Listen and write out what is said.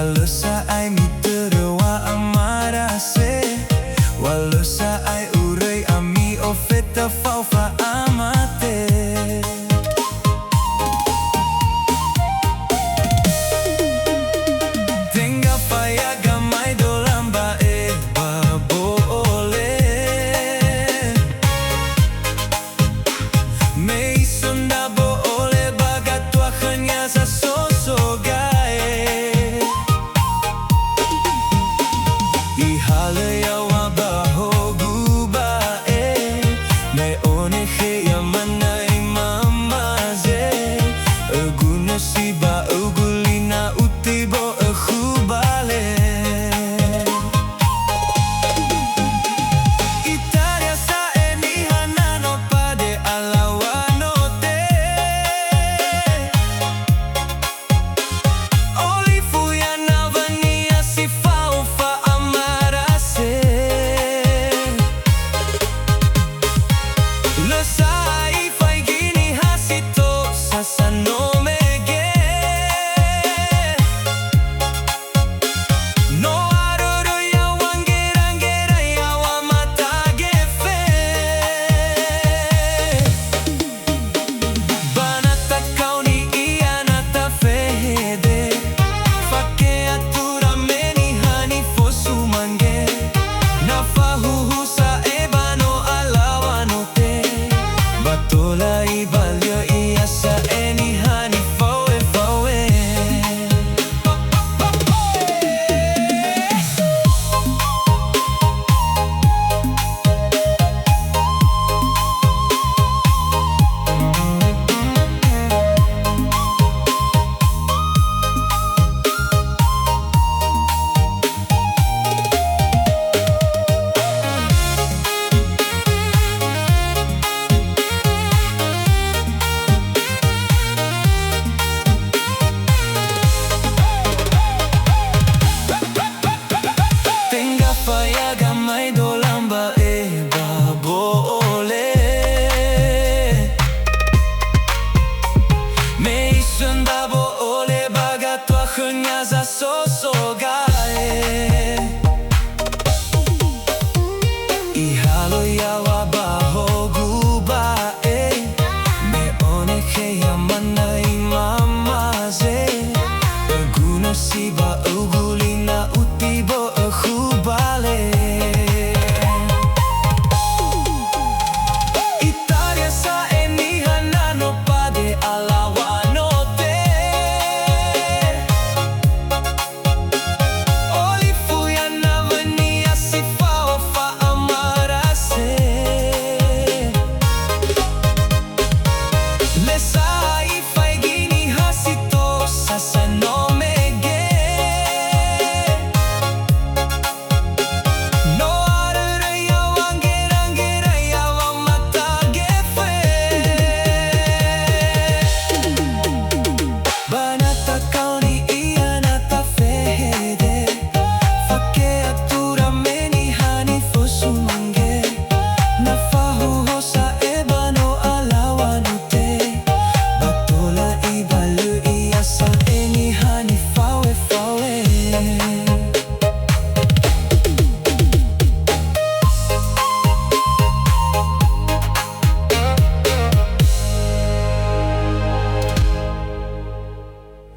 Walau saai mi terwa amarase, walau saai urei ami ofeta faufa amate. Tenga faya gamai dolamba babo'ole. Mei sunda bo'ole bagat tuakhnya sa sosogae. Ihale yawa bahogu bae, me onehe yamana imamaze. Eguna siba ugulina utibo ekhubale. Italia sa eni hanano pade alawanote. Olifu ya navania si faufa amarase. Le sai fai gini hasito sasanomege. No aroro yawan gerang-gera yawa mata gefe. Banata kauni ianata fehede. Fake atura meni hani fosu mange. Nafahuhu sa ebano alawanote. Batola ibalyo iya sa eni hani fawe fawe. Tenga faya gamai dolamba babo'ole. Mei sunda bo'ole bagat tuakhnya za sosogae.